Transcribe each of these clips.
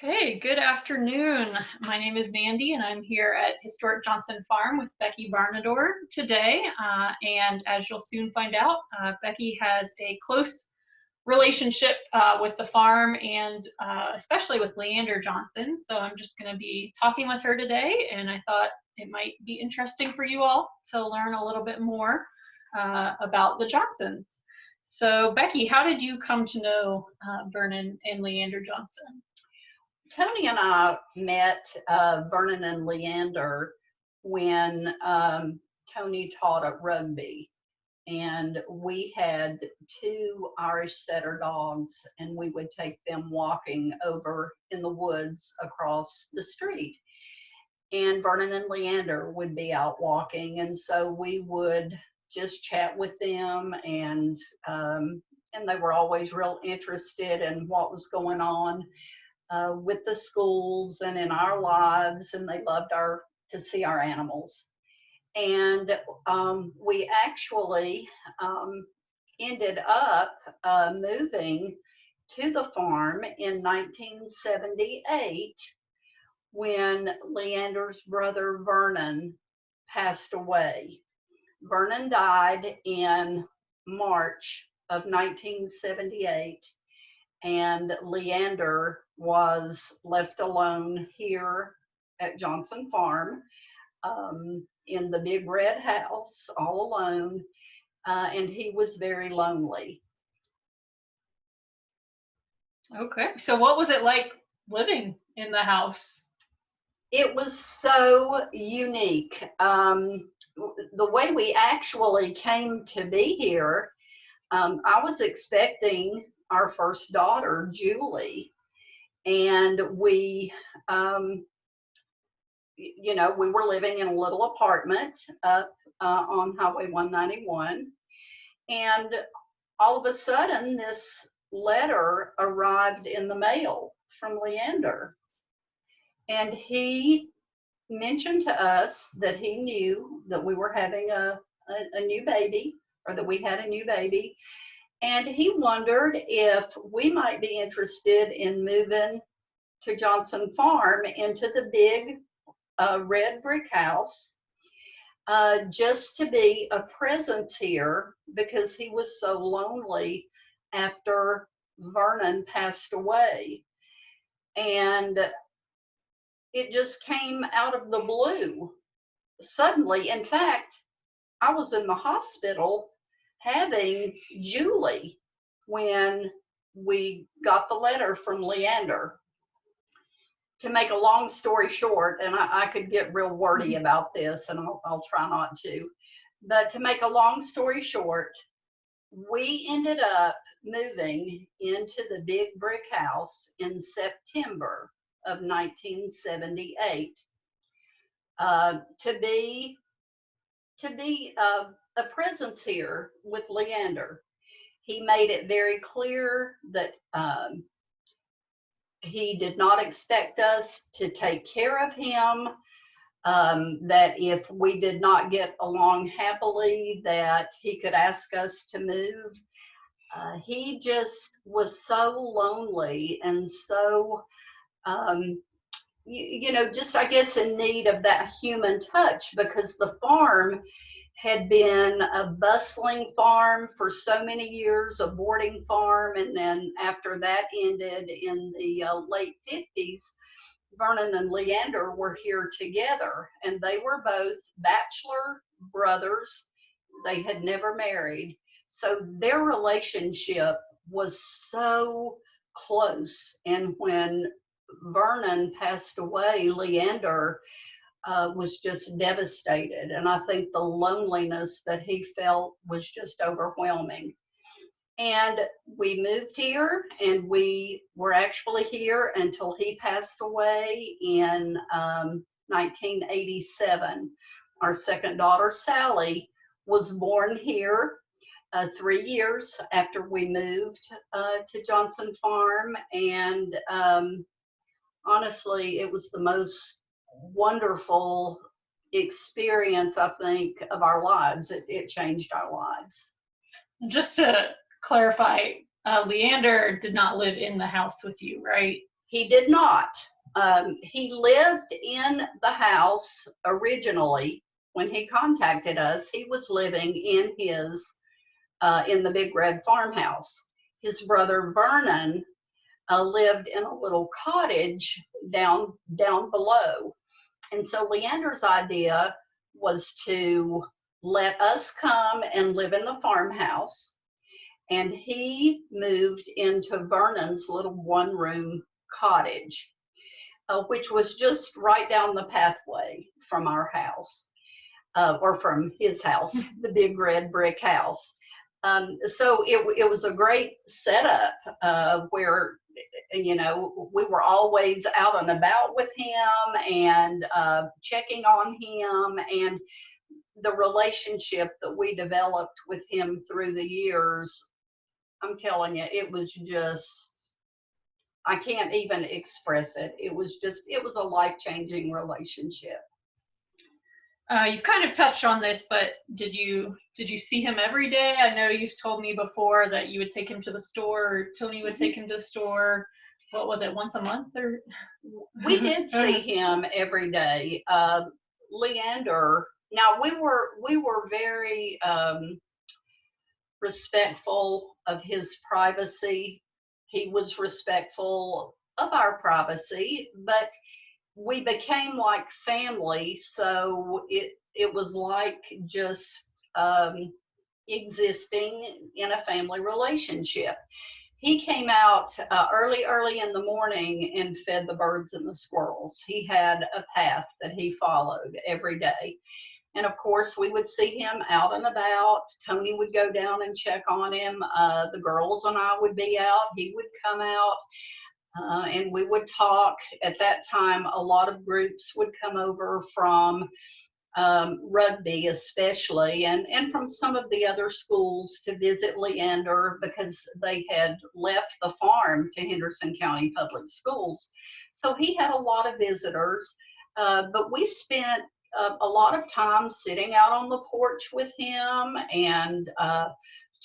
Okay, good afternoon. My name is Mandy, and I'm here at Historic Johnson Farm with Becky Varnadore today. And as you'll soon find out, Becky has a close relationship with the farm and especially with Leander Johnson. So I'm just going to be talking with her today, and I thought it might be interesting for you all to learn a little bit more about the Johnsons. So, Becky, how did you come to know Vernon and Leander Johnson? Tony and I met Vernon and Leander when Tony taught at rugby, and we had two Irish setter dogs, and we would take them walking over in the woods across the street. And Vernon and Leander would be out walking, and so we would just chat with them, and they were always real interested in what was going on with the schools and in our lives, and they loved to see our animals. And we actually ended up moving to the farm in 1978 when Leander's brother Vernon passed away. Vernon died in March of 1978, and Leander was left alone here at Johnson Farm in the big red house, all alone, and he was very lonely. Okay, so what was it like living in the house? It was so unique. The way we actually came to be here, I was expecting our first daughter, Julie, and we were living in a little apartment up on Highway 191, and all of a sudden this letter arrived in the mail from Leander, and he mentioned to us that he knew that we were having a new baby, or that we had a new baby, and he wondered if we might be interested in moving to Johnson Farm into the big red brick house, just to be a presence here, because he was so lonely after Vernon passed away. And it just came out of the blue suddenly. In fact, I was in the hospital having Julie when we got the letter from Leander. To make a long story short, and I could get real wordy about this, and I'll try not to, but to make a long story short, we ended up moving into the big brick house in September of 1978 to be a presence here with Leander. He made it very clear that he did not expect us to take care of him, that if we did not get along happily, that he could ask us to move. He just was so lonely and so, just, I guess, in need of that human touch, because the farm had been a bustling farm for so many years, a boarding farm, and then after that ended in the late 50s, Vernon and Leander were here together, and they were both bachelor brothers. They had never married, so their relationship was so close. And when Vernon passed away, Leander was just devastated, and I think the loneliness that he felt was just overwhelming. And we moved here, and we were actually here until he passed away in 1987. Our second daughter, Sally, was born here 3 years after we moved to Johnson Farm, and honestly, it was the most wonderful experience, I think, of our lives. It changed our lives. Just to clarify, Leander did not live in the house with you, right? He did not. He lived in the house originally. When he contacted us, he was living in in the Big Red farmhouse. His brother Vernon lived in a little cottage down below. And so Leander's idea was to let us come and live in the farmhouse. And he moved into Vernon's little one-room cottage, which was just right down the pathway from our house, or from his house, the big red brick house. So it was a great setup where, you know, we were always out and about with him and checking on him, and the relationship that we developed with him through the years, I'm telling you, it was just, I can't even express it. It was a life-changing relationship. You've kind of touched on this, but did you see him every day? I know you've told me before that you would take him to the store, or Tony would take him to the store. What was it, once a month or? We did see him every day. Leander, now we were very respectful of his privacy. He was respectful of our privacy, but we became like family, so it was like just existing in a family relationship. He came out early in the morning and fed the birds and the squirrels. He had a path that he followed every day. And of course, we would see him out and about. Tony would go down and check on him. The girls and I would be out. He would come out. And we would talk. At that time, a lot of groups would come over from rugby especially, and from some of the other schools to visit Leander, because they had left the farm to Henderson County Public Schools. So he had a lot of visitors, but we spent a lot of time sitting out on the porch with him and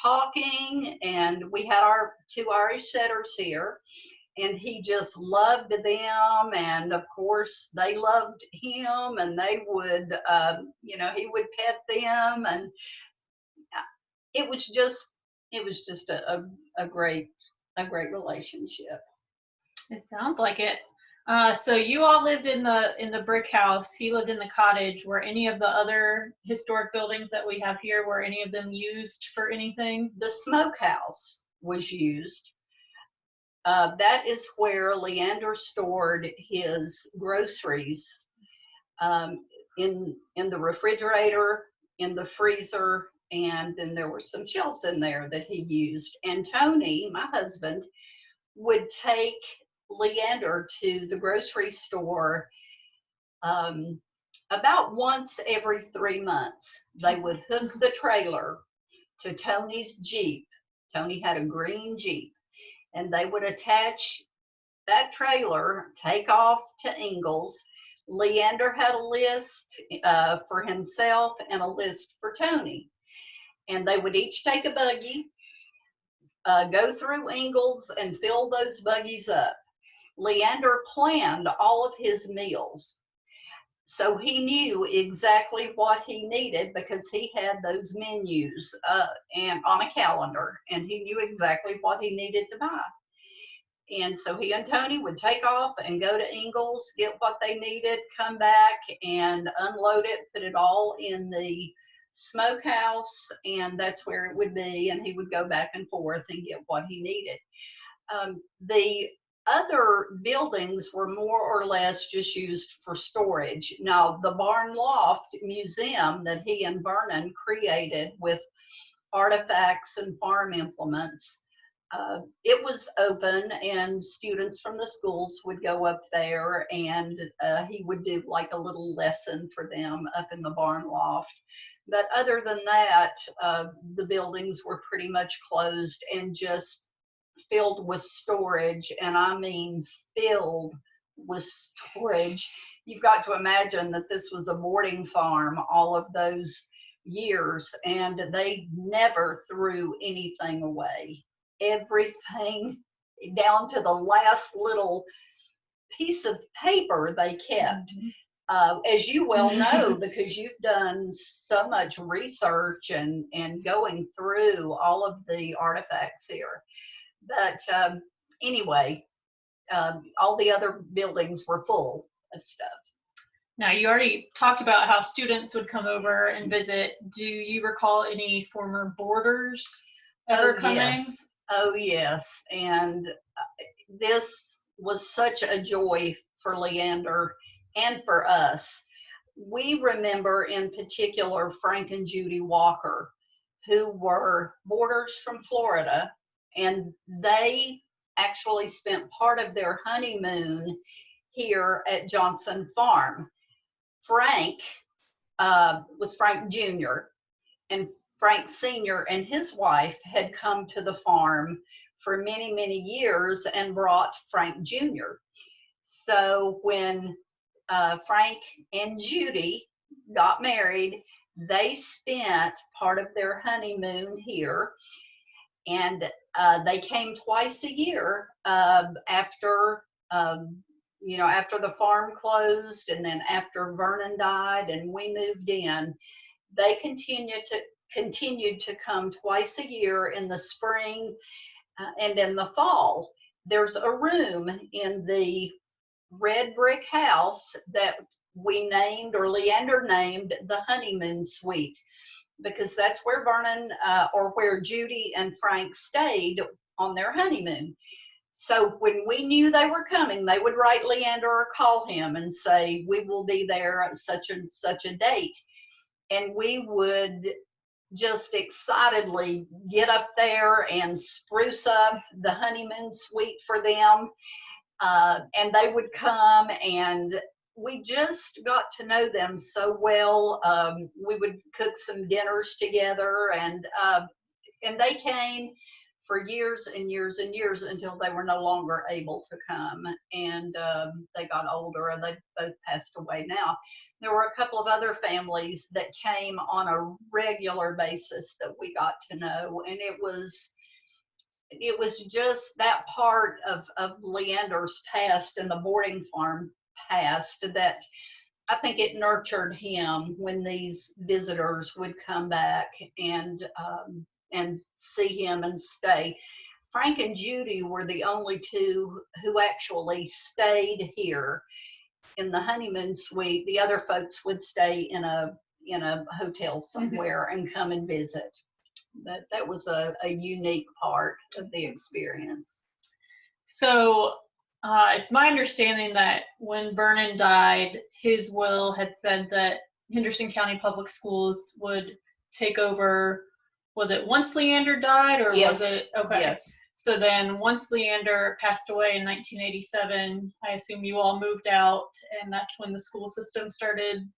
talking, and we had our 2 Irish setters here. And he just loved them, and of course they loved him, and they would, you know, he would pet them, and it was just a great relationship. It sounds like it. So you all lived in the brick house. He lived in the cottage. Were any of the other historic buildings that we have here, were any of them used for anything? The smokehouse was used. That is where Leander stored his groceries, in the refrigerator, in the freezer, and then there were some shelves in there that he used. And Tony, my husband, would take Leander to the grocery store about once every 3 months. They would hook the trailer to Tony's Jeep. Tony had a green Jeep. And they would attach that trailer, take off to Ingalls. Leander had a list for himself and a list for Tony. And they would each take a buggy, go through Ingalls and fill those buggies up. Leander planned all of his meals. So he knew exactly what he needed because he had those menus and on a calendar, and he knew exactly what he needed to buy. And so he and Tony would take off and go to Ingalls, get what they needed, come back and unload it, put it all in the smokehouse, and that's where it would be, and he would go back and forth and get what he needed. The other buildings were more or less just used for storage. Now, the barn loft museum that he and Vernon created with artifacts and farm implements, it was open, and students from the schools would go up there, and he would do like a little lesson for them up in the barn loft. But other than that, the buildings were pretty much closed and just filled with storage, and I mean filled with storage. You've got to imagine that this was a boarding farm all of those years, and they never threw anything away. Everything, down to the last little piece of paper they kept. Mhm. As you well know, because you've done so much research and going through all of the artifacts here. But anyway, all the other buildings were full of stuff. Now, you already talked about how students would come over and visit. Do you recall any former boarders ever Oh, coming? yes. Oh, yes. And this was such a joy for Leander and for us. We remember in particular Frank and Judy Walker, who were boarders from Florida, and they actually spent part of their honeymoon here at Johnson Farm. Frank was Frank Jr., and Frank Sr. and his wife had come to the farm for many, many years and brought Frank Jr. So when Frank and Judy got married, they spent part of their honeymoon here, and they came twice a year after after the farm closed, and then after Vernon died and we moved in. They continued to come twice a year in the spring and in the fall. There's a room in the red brick house that we named, or Leander named, the honeymoon suite, because that's where Vernon or where Judy and Frank stayed on their honeymoon. So when we knew they were coming, they would write Leander or call him and say, we will be there at such and such a date. And we would just excitedly get up there and spruce up the honeymoon suite for them. And they would come, and we just got to know them so well. We would cook some dinners together, and they came for years and years and years until they were no longer able to come, and they got older, and they both passed away now. There were a couple of other families that came on a regular basis that we got to know, and it was just that part of Leander's past and the boarding farm past that I think it nurtured him when these visitors would come back and see him and stay. Frank and Judy were the only two who actually stayed here in the honeymoon suite. The other folks would stay in a hotel somewhere and come and visit. But that was a unique part of the experience. So it's my understanding that when Vernon died, his will had said that Henderson County Public Schools would take over. Was it once Leander died, or Yes. was it? Okay. Yes. So then once Leander passed away in 1987, I assume you all moved out, and that's when the school system started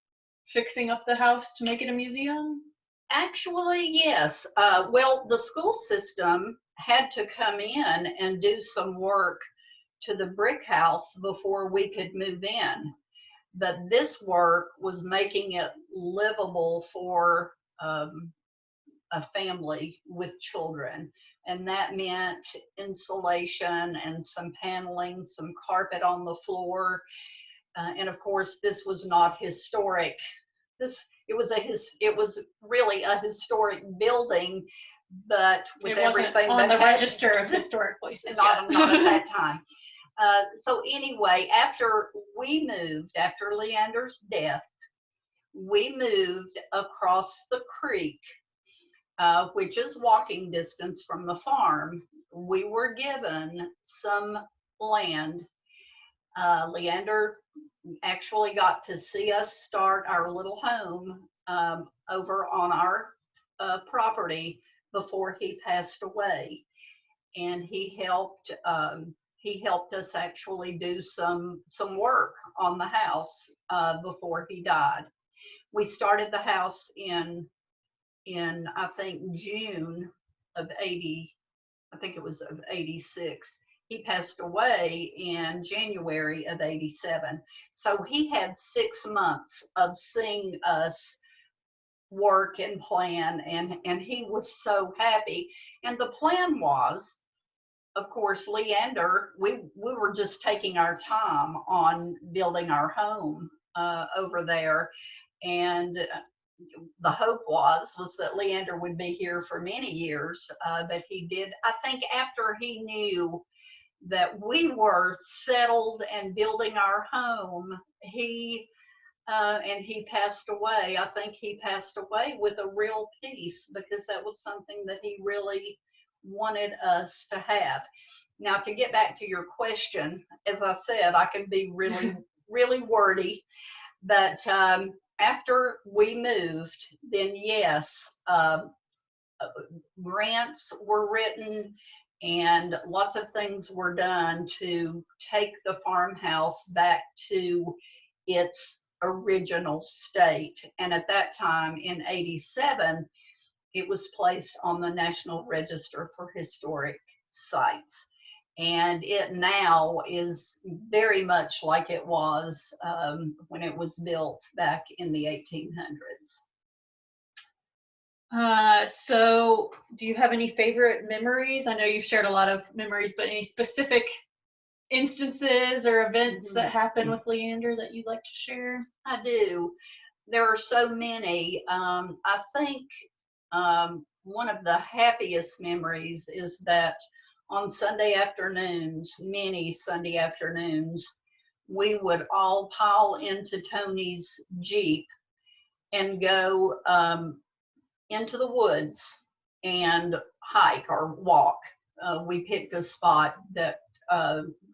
fixing up the house to make it a museum? Actually, yes. Well, the school system had to come in and do some work to the brick house before we could move in. But this work was making it livable for a family with children. And that meant insulation and some paneling, some carpet on the floor. And of course, this was not historic. It was really a historic building, but with It wasn't everything on that the register of historic places. not at that time. So anyway, after Leander's death, we moved across the creek, which is walking distance from the farm. We were given some land. Leander actually got to see us start our little home over on our property before he passed away, and he helped us actually do some work on the house before he died. We started the house in I think June of 80. I think it was of 86. He passed away in January of 87. So he had 6 months of seeing us work and plan, and he was so happy. And the plan was of course, Leander, we were just taking our time on building our home over there. And the hope was that Leander would be here for many years, but he did. I think after he knew that we were settled and building our home, he passed away. I think he passed away with a real peace, because that was something that he really wanted us to have. Now, to get back to your question, as I said, I can be really, really wordy, but after we moved, then yes, grants were written and lots of things were done to take the farmhouse back to its original state. And at that time, in '87, it was placed on the National Register for Historic Sites. And it now is very much like it was when it was built back in the 1800s. So do you have any favorite memories? I know you've shared a lot of memories, but any specific instances or events that happened with Leander that you'd like to share? I do. There are so many. I think one of the happiest memories is that on Sunday afternoons, many Sunday afternoons, we would all pile into Tony's Jeep and go into the woods and hike or walk. We picked a spot that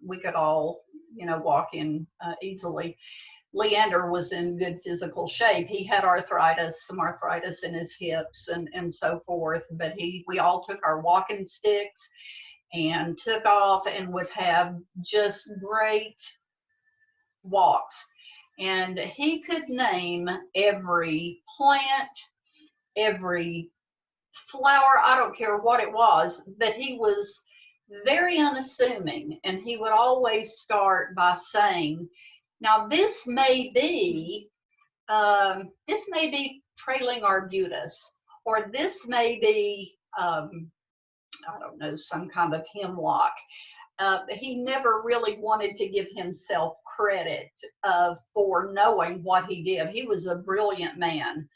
we could all, walk in easily. Leander was in good physical shape. He had some arthritis in his hips and so forth, but we all took our walking sticks and took off and would have just great walks. And he could name every plant, every flower, I don't care what it was, but he was very unassuming. And he would always start by saying, now this may be trailing arbutus, or this may be, I don't know, some kind of hemlock. He never really wanted to give himself credit for knowing what he did. He was a brilliant man.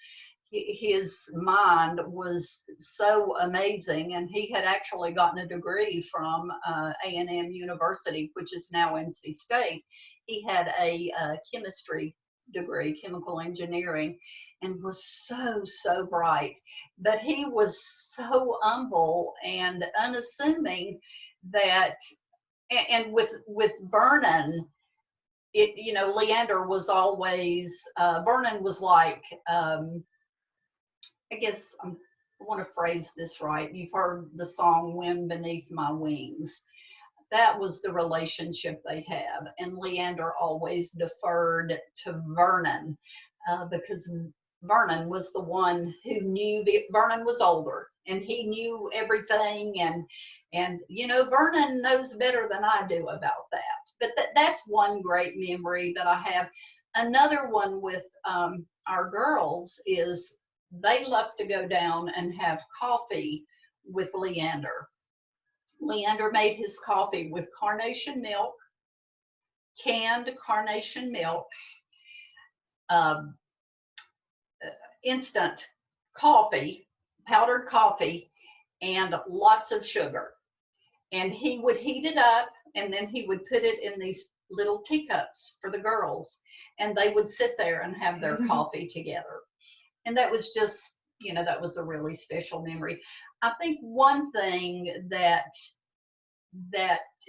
His mind was so amazing, and he had actually gotten a degree from A&M University, which is now NC State. He had a chemistry degree, chemical engineering, and was so bright. But he was so humble and unassuming that, and with Vernon, Leander was always, Vernon was like, I guess I want to phrase this right. You've heard the song Wind Beneath My Wings. That was the relationship they have. And Leander always deferred to Vernon because Vernon was the one who knew. Vernon was older and he knew everything. And Vernon knows better than I do about that. But that's one great memory that I have. Another one with our girls is they love to go down and have coffee with Leander. Leander made his coffee with carnation milk, canned carnation milk, instant coffee, powdered coffee, and lots of sugar. And he would heat it up, and then he would put it in these little teacups for the girls, and they would sit there and have their coffee together. And that was just, that was a really special memory. I think one thing that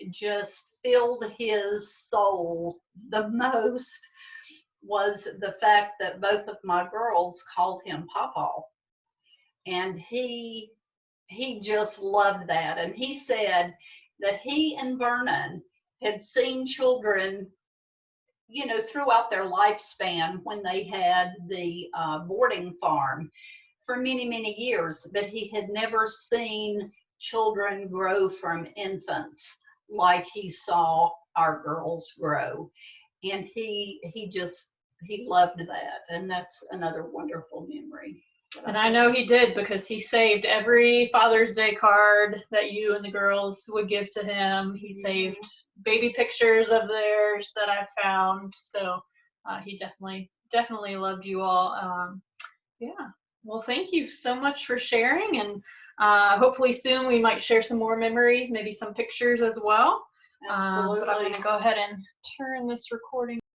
just filled his soul the most was the fact that both of my girls called him Papa. And he just loved that. And he said that he and Vernon had seen children throughout their lifespan when they had the boarding farm for many, many years, but he had never seen children grow from infants like he saw our girls grow. And he loved that. And that's another wonderful memory. And I know he did, because he saved every Father's Day card that you and the girls would give to him. He saved baby pictures of theirs that I found. So he definitely loved you all. Yeah. Well, thank you so much for sharing. And hopefully soon we might share some more memories, maybe some pictures as well. But I'm going Absolutely. to go ahead and turn this recording